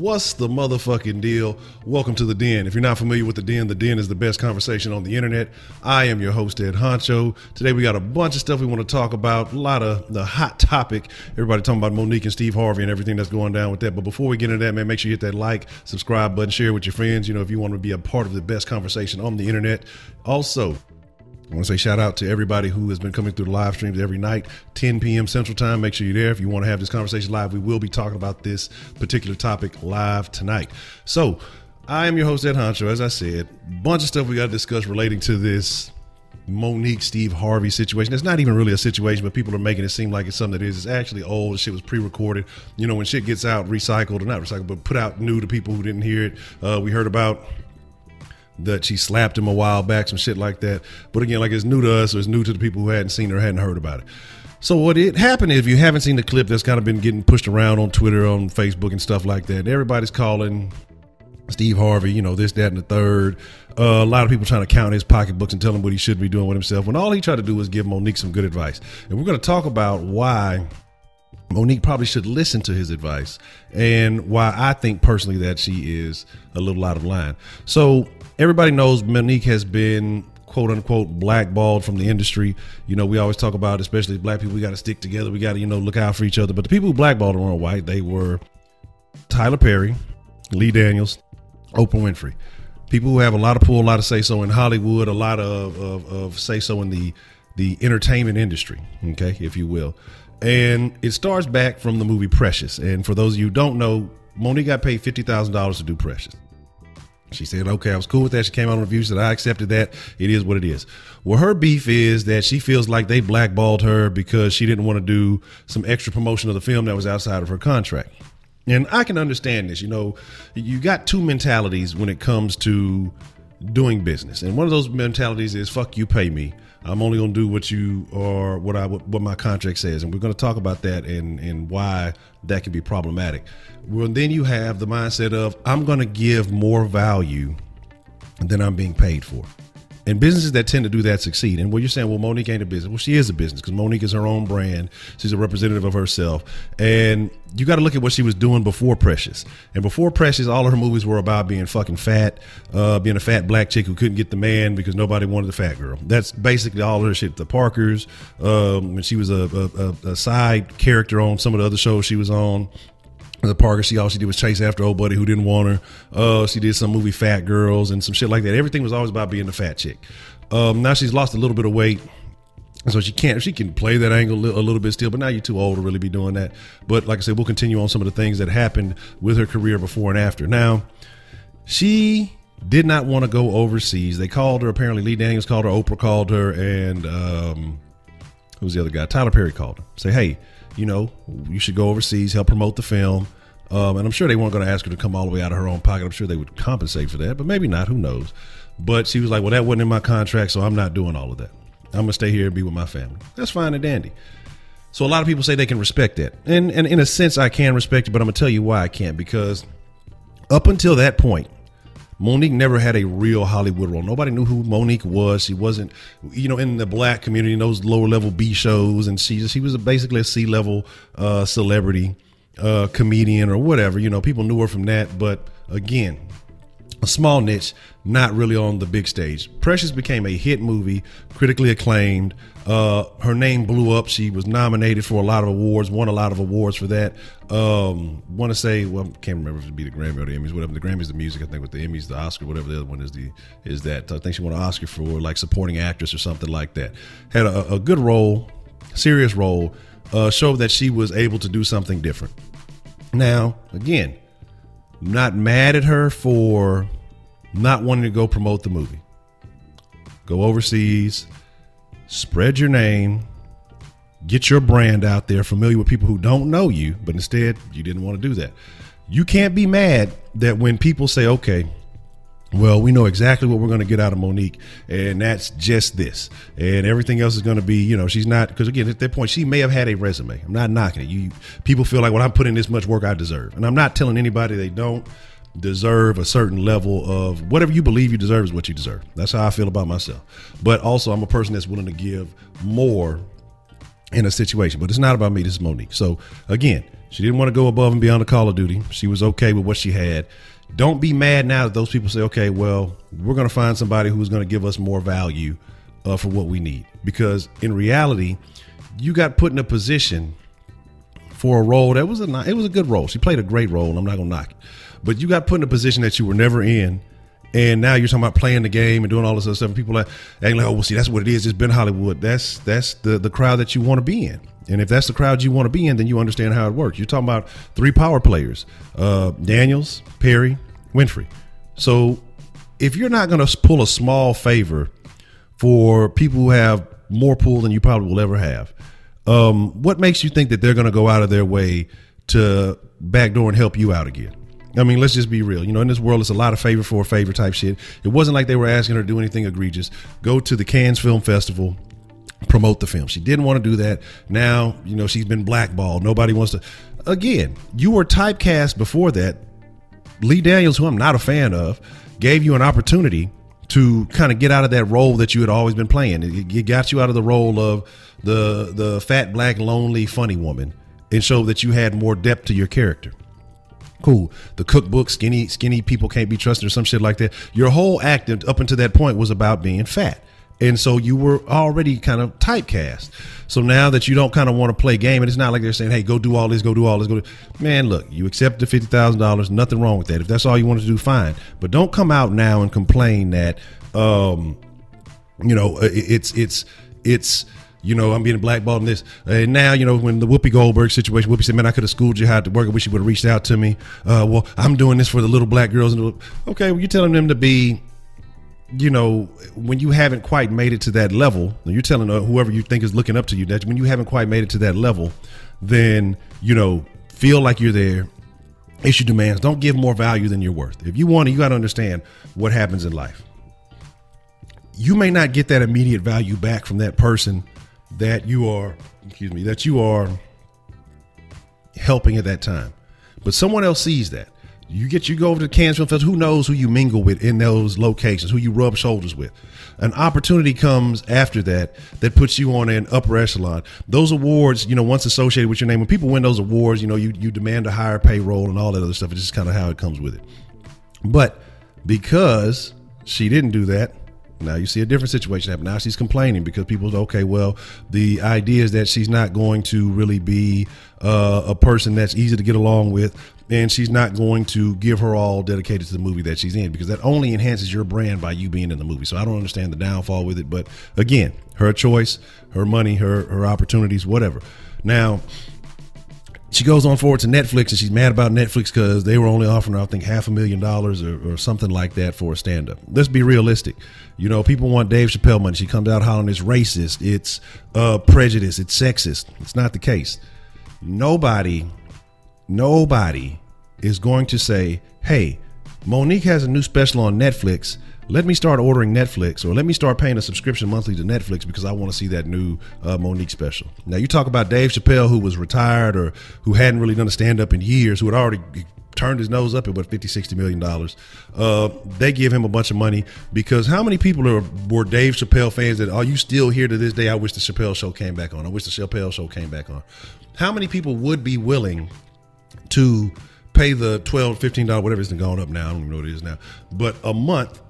What's the motherfucking deal? Welcome to The Den. If you're not familiar with The Den is the best conversation on the internet. I am your host, Ed Honcho. Today we got a bunch of stuff we want to talk about, a lot of the hot topic. Everybody talking about Monique and Steve Harvey and everything that's going down with that. But before we get into that, man, make sure you hit that like, subscribe button, share with your friends, if you want to be a part of the best conversation on the internet. Also, I want to say shout out to everybody who has been coming through the live streams every night, 10 p.m. Central Time. Make sure you're there. If you want to have this conversation live, we will be talking about this particular topic live tonight. So I am your host, Ed Honcho. As I said, bunch of stuff we got to discuss relating to this Monique, Steve Harvey situation. It's not even really a situation, but people are making it seem like it's something that is. It's actually old. The shit was pre-recorded. When shit gets out, recycled, or not recycled, but put out new to people who didn't hear it. We heard about that she slapped him a while back, some shit like that. But again, like, it's new to us, or it's new to the people who hadn't seen it or hadn't heard about it. So what it happened is, if you haven't seen the clip that's kind of been getting pushed around on Twitter, on Facebook and stuff like that, everybody's calling Steve Harvey, this, that, and the third. A lot of people trying to count his pocketbooks and tell him what he should be doing with himself, when all he tried to do was give Monique some good advice. And we're going to talk about why Monique probably should listen to his advice, and why I think personally that she is a little out of line. So everybody knows Monique has been, quote unquote, blackballed from the industry. We always talk about, especially black people, we got to stick together. We got to, look out for each other. But the people who blackballed her weren't white. They were Tyler Perry, Lee Daniels, Oprah Winfrey. People who have a lot of pull, a lot of say so in Hollywood, a lot of say so in the entertainment industry, okay, if you will. And it starts back from the movie Precious. And for those of you who don't know, Monique got paid $50,000 to do Precious. She said, okay, I was cool with that. She came out on reviews, said, I accepted that. It is what it is. Well, her beef is that she feels like they blackballed her because she didn't want to do some extra promotion of the film that was outside of her contract. And I can understand this. You got two mentalities when it comes to doing business. And one of those mentalities is, fuck you, pay me. I'm only going to do what my contract says. And we're going to talk about that and why that can be problematic. Well, then you have the mindset of, I'm going to give more value than I'm being paid for. And businesses that tend to do that succeed. And you're saying, well, Monique ain't a business. Well, she is a business, because Monique is her own brand. She's a representative of herself. And you got to look at what she was doing before Precious. And before Precious, all of her movies were about being fucking fat, being a fat black chick who couldn't get the man because nobody wanted the fat girl. That's basically all of her shit. The Parkers, when she was a side character on some of the other shows she was on. The Parker, all she did was chase after old buddy who didn't want her. She did some movie Fat Girls and some shit like that. Everything was always about being the fat chick. Now she's lost a little bit of weight, so she can play that angle a little bit still, but now you're too old to really be doing that. But like I said, we'll continue on some of the things that happened with her career before and after. Now, she did not want to go overseas. They called her, apparently Lee Daniels called her, Oprah called her, and who was the other guy? Tyler Perry called her. Say, hey, you should go overseas, help promote the film. And I'm sure they weren't going to ask her to come all the way out of her own pocket. I'm sure they would compensate for that, but maybe not. Who knows? But she was like, well, that wasn't in my contract, so I'm not doing all of that. I'm going to stay here and be with my family. That's fine and dandy. So a lot of people say they can respect that. And in a sense, I can respect it, but I'm going to tell you why I can't. Because up until that point, Monique never had a real Hollywood role. Nobody knew who Monique was. She wasn't, in the black community, in those lower level B shows. And she was basically a C-level celebrity, comedian or whatever. People knew her from that. But again, a small niche, not really on the big stage. Precious became a hit movie, critically acclaimed. Her name blew up. She was nominated for a lot of awards, won a lot of awards for that. Want to say, well, I can't remember if it'd be the Grammy or the Emmys, whatever. The Grammys, the music, I think, with the Emmys, the Oscar, whatever the other one is that. I think she won an Oscar for like supporting actress or something like that. Had a good role, serious role, showed that she was able to do something different. Now, again, not mad at her for not wanting to go promote the movie. Go overseas, spread your name, get your brand out there, familiar with people who don't know you, but instead you didn't want to do that. You can't be mad that when people say, okay, well, we know exactly what we're going to get out of Monique, and that's just this, and everything else is going to be, she's not, because again, at that point, she may have had a resume. I'm not knocking it. People feel like, well, I'm putting this much work, I deserve. And I'm not telling anybody they don't deserve a certain level of whatever you believe you deserve is what you deserve. That's how I feel about myself. But also, I'm a person that's willing to give more in a situation. But it's not about me. This is Monique. So again, she didn't want to go above and beyond the Call of Duty. She was okay with what she had. Don't be mad now that those people say, okay, well, we're going to find somebody who's going to give us more value for what we need. Because in reality, you got put in a position for a role that was it was a good role. She played a great role, and I'm not going to knock it. But you got put in a position that you were never in. And now you're talking about playing the game and doing all this other stuff. And people are acting like, oh, well, see, that's what it is. It's been Hollywood. That's the crowd that you want to be in. And if that's the crowd you want to be in, then you understand how it works. You're talking about 3 power players, Daniels, Perry, Winfrey. So if you're not going to pull a small favor for people who have more pull than you probably will ever have, what makes you think that they're going to go out of their way to backdoor and help you out again? I mean, let's just be real. In this world, it's a lot of favor for a favor type shit. It wasn't like they were asking her to do anything egregious. Go to the Cannes Film Festival, promote the film. She didn't want to do that. Now, she's been blackballed. Nobody wants to. Again, you were typecast before that. Lee Daniels, who I'm not a fan of, gave you an opportunity to kind of get out of that role that you had always been playing. It got you out of the role of the fat, black, lonely, funny woman and showed that you had more depth to your character. Cool. The cookbook, skinny people can't be trusted or some shit like that. Your whole act up until that point was about being fat. And so you were already kind of typecast. So now that you don't kind of want to play game, and it's not like they're saying, hey, go do all this, go do all this. Man, look, you accepted the $50,000. Nothing wrong with that. If that's all you want to do, fine. But don't come out now and complain that, I'm being blackballed in this. And now, when the Whoopi Goldberg situation, Whoopi said, man, I could have schooled you how to work. I wish you would have reached out to me. Well, I'm doing this for the little black girls. Okay, well, you're telling them to be, when you haven't quite made it to that level, you're telling whoever you think is looking up to you that when you haven't quite made it to that level, then, feel like you're there, issue demands, don't give more value than you're worth. If you want to, you got to understand what happens in life. You may not get that immediate value back from that person that you are helping at that time, but someone else sees that. You go over to the Cannes Film Festival. Who knows who you mingle with in those locations, who you rub shoulders with. An opportunity comes after that puts you on an upper echelon. Those awards, once associated with your name, when people win those awards, you demand a higher payroll and all that other stuff. It's just kind of how it comes with it. But because she didn't do that, now you see a different situation happen. Now she's complaining because people say, okay, well, the idea is that she's not going to really be a person that's easy to get along with, and she's not going to give her all dedicated to the movie that she's in, because that only enhances your brand by you being in the movie. So I don't understand the downfall with it. But again, her choice, her money, her opportunities, whatever. Now, she goes on forward to Netflix, and she's mad about Netflix because they were only offering her, I think, $500,000 or something like that for a stand-up. Let's be realistic. People want Dave Chappelle money. She comes out hollering it's racist, it's prejudice, it's sexist. It's not the case. Nobody is going to say, hey, Monique has a new special on Netflix. Let me start ordering Netflix, or let me start paying a subscription monthly to Netflix because I want to see that new Monique special. Now, you talk about Dave Chappelle, who was retired or who hadn't really done a stand-up in years, who had already turned his nose up at $50, $60 million. They give him a bunch of money because how many people were Dave Chappelle fans that are you still here to this day? I wish the Chappelle show came back on. I wish the Chappelle show came back on. How many people would be willing to pay the $12, $15, whatever it's gone up now? I don't even know what it is now, but a month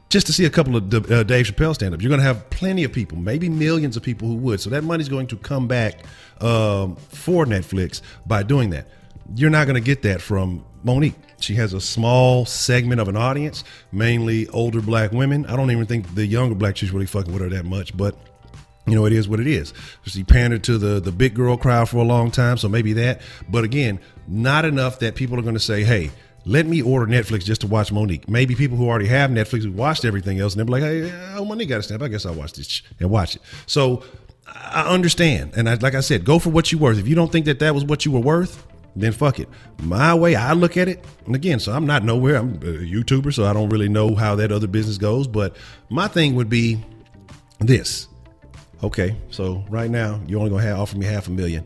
just to see a couple of Dave Chappelle stand-ups. You're going to have plenty of people, maybe millions of people who would. So that money's going to come back for Netflix by doing that. You're not going to get that from Monique. She has a small segment of an audience, mainly older black women. I don't even think the younger black chicks really fucking with her that much, but it is what it is. She pandered to the big girl crowd for a long time, so maybe that. But again, not enough that people are going to say, hey, let me order Netflix just to watch Monique. Maybe people who already have Netflix, who watched everything else, and they're like, hey, Monique got a stamp. I guess I'll watch this and watch it. So I understand. And like I said, go for what you're worth. If you don't think that was what you were worth, then fuck it. My way, I look at it. And again, so I'm not nowhere. I'm a YouTuber, so I don't really know how that other business goes. But my thing would be this. Okay, so right now, you're only going to offer me $500,000.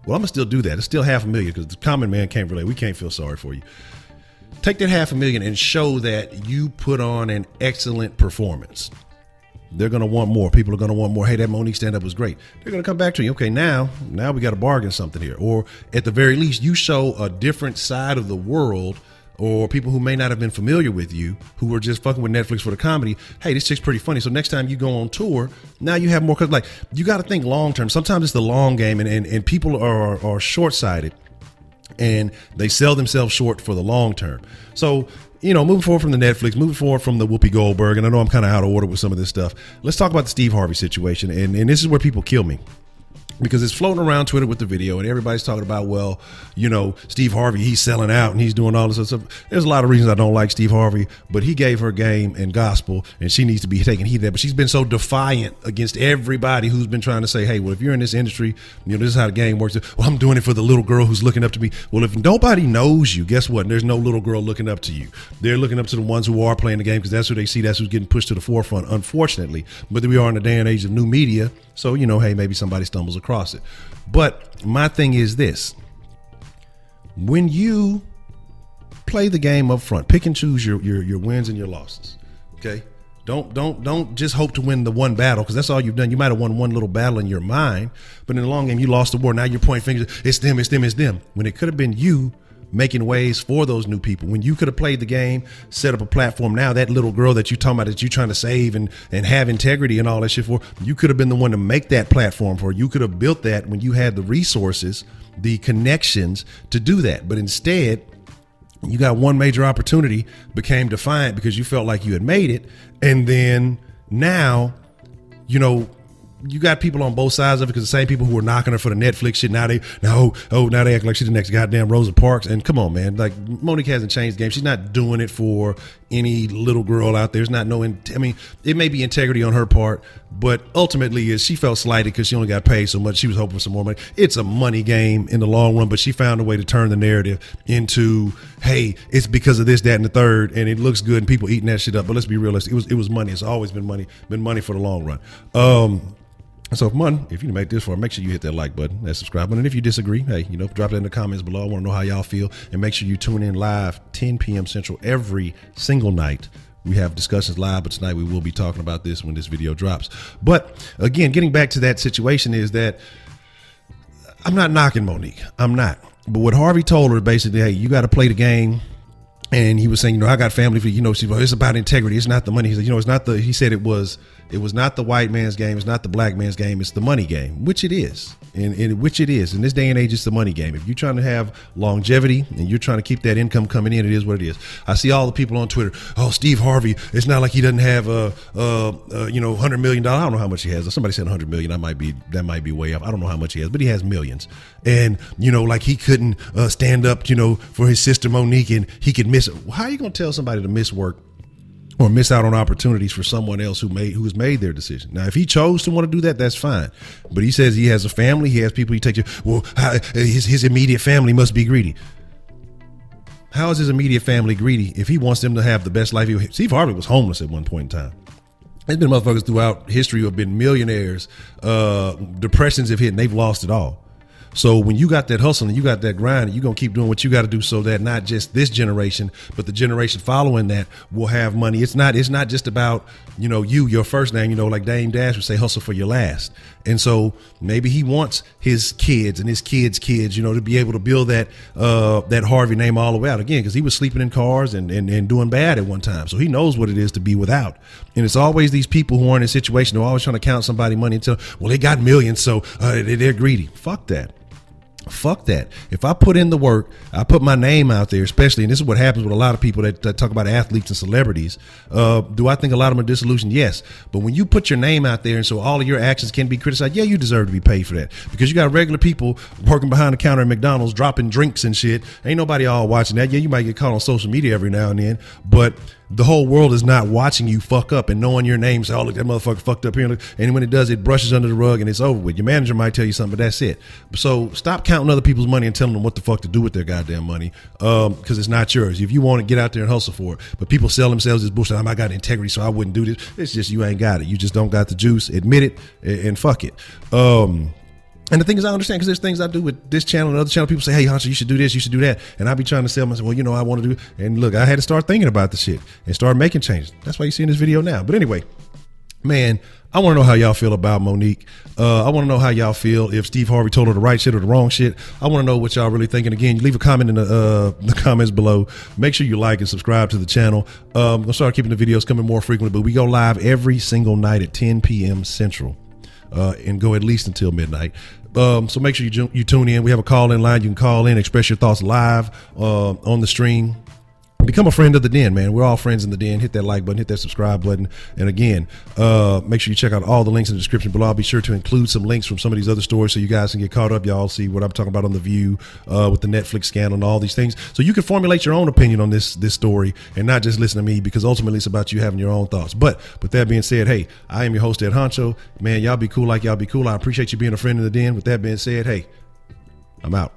Well, I'm going to still do that. It's still $500,000 because the common man can't relate. We can't feel sorry for you. Take that $500,000 and show that you put on an excellent performance. they're going to want more. People are going to want more. Hey, that Monique stand-up was great. They're going to come back to you. Okay, now we got to bargain something here. Or at the very least, you show a different side of the world, or people who may not have been familiar with you, who were just fucking with Netflix for the comedy. Hey, this chick's pretty funny. So next time you go on tour, now you have more. Like, you got to think long term. Sometimes it's the long game, and people are short-sighted, and they sell themselves short for the long term. So, moving forward from the Netflix, moving forward from the Whoopi Goldberg, and I know I'm kind of out of order with some of this stuff. Let's talk about the Steve Harvey situation, and this is where people kill me. Because it's floating around Twitter with the video, and everybody's talking about, well, Steve Harvey, he's selling out and he's doing all this other stuff. There's a lot of reasons I don't like Steve Harvey, but he gave her game and gospel, and she needs to be taking heed of that. But she's been so defiant against everybody who's been trying to say, hey, well, if you're in this industry, this is how the game works. Well, I'm doing it for the little girl who's looking up to me. Well, if nobody knows you, guess what? There's no little girl looking up to you. They're looking up to the ones who are playing the game, because that's who they see. That's who's getting pushed to the forefront, unfortunately. But we are in a day and age of new media. So, hey, maybe somebody stumbles across it. But my thing is this: when you play the game up front, pick and choose your wins and your losses. Okay. Don't just hope to win the one battle, because that's all you've done. You might have won one little battle in your mind, but in the long game, you lost the war. Now you're pointing fingers. It's them. When it could have been you making ways for those new people. When you could have played the game, set up a platform. Now that little girl that you talking about, that you trying to save and have integrity and all that shit for, you could have been the one to make that platform for. You could have built that when you had the resources, the connections to do that. But instead, you got one major opportunity, became defiant because you felt like you had made it. And then now, you got people on both sides of it, because the same people who were knocking her for the Netflix shit, now they act like she's the next goddamn Rosa Parks. And come on, man, like, Monique hasn't changed the game. She's not doing it for any little girl out there. There's not it may be integrity on her part, but ultimately she felt slighted because she only got paid so much. She was hoping for some more money. It's a money game in the long run, but she found a way to turn the narrative into, hey, it's because of this, that, and the third, and it looks good and people eating that shit up. But let's be realistic. It was money. It's always been money for the long run. So if you make this far, make sure you hit that like button, that subscribe button. And if you disagree, hey, drop that in the comments below. I want to know how y'all feel. And make sure you tune in live 10 p.m. Central every single night. We have discussions live, but tonight we will be talking about this when this video drops. But again, getting back to that situation, is that I'm not knocking Monique. I'm not. But what Harvey told her, basically, hey, you got to play the game. And he was saying, I got family for, it's about integrity. It's not the money. He said, it's not he said it was not the white man's game. It's not the black man's game. It's the money game, which it is. And which it is. In this day and age, it's the money game. If you're trying to have longevity and you're trying to keep that income coming in, it is what it is. I see all the people on Twitter. Oh, Steve Harvey. It's not like he doesn't have $100 million. I don't know how much he has. Somebody said 100 million. That might be way off. I don't know how much he has, but he has millions. And like he couldn't stand up, for his sister Monique, and he could miss it. How are you going to tell somebody to miss work or miss out on opportunities for someone else who's made their decision? Now, if he chose to want to do that, that's fine. But he says he has a family. He has people he takes. Well, his immediate family must be greedy. How is his immediate family greedy if he wants them to have the best life? Steve Harvey was homeless at one point in time. There's been motherfuckers throughout history who have been millionaires. Depressions have hit and they've lost it all. So when you got that hustle and you got that grind, you're going to keep doing what you got to do so that not just this generation, but the generation following that will have money. It's not just about, your first name, like Dame Dash would say, hustle for your last. And so maybe he wants his kids and his kids' kids, to be able to build that Harvey name all the way out again, because he was sleeping in cars and doing bad at one time. So he knows what it is to be without. And it's always these people who are in a situation, they're always trying to count somebody money and tell, well, they got millions, so they're greedy. Fuck that. Fuck that. If I put in the work, I put my name out there, especially, and this is what happens with a lot of people that talk about athletes and celebrities. Do I think a lot of them are disillusioned? Yes. But when you put your name out there and so all of your actions can be criticized, yeah, you deserve to be paid for that, because you got regular people working behind the counter at McDonald's, dropping drinks and shit. Ain't nobody all watching that. Yeah, you might get caught on social media every now and then, but the whole world is not watching you fuck up and knowing your name. Say, oh, look, that motherfucker fucked up here. And when it does, it brushes under the rug and it's over with. Your manager might tell you something, but that's it. So stop counting other people's money and telling them what the fuck to do with their goddamn money, because it's not yours. If you want to get out there and hustle for it, but people sell themselves as bullshit. I got integrity, so I wouldn't do this. It's just you ain't got it. You just don't got the juice. Admit it and fuck it. And the thing is, I understand, because there's things I do with this channel and other channel. People say, hey, Honcho, you should do this, you should do that. And I be trying to sell myself, well, I want to do it. And look, I had to start thinking about the shit and start making changes. That's why you see in this video now. But anyway, Man, I want to know how y'all feel about Monique. I want to know how y'all feel if Steve Harvey told her the right shit or the wrong shit. I want to know what y'all really thinking. Again, leave a comment in the comments below. Make sure you like and subscribe to the channel. I'm going to start keeping the videos coming more frequently, but we go live every single night at 10 p.m. Central and go at least until midnight. So make sure you tune in. We have a call-in line. You can call in, express your thoughts live on the stream. Become a friend of the Den, man. We're all friends in the Den. Hit that like button, hit that subscribe button. And again, make sure you check out all the links in the description below. I'll be sure to include some links from some of these other stories so you guys can get caught up. Y'all see what I'm talking about on The View with the Netflix scandal and all these things. So you can formulate your own opinion on this story and not just listen to me, because ultimately it's about you having your own thoughts. But with that being said, hey, I am your host, Ed Honcho. Man, y'all be cool like y'all be cool. I appreciate you being a friend of the Den. With that being said, hey, I'm out.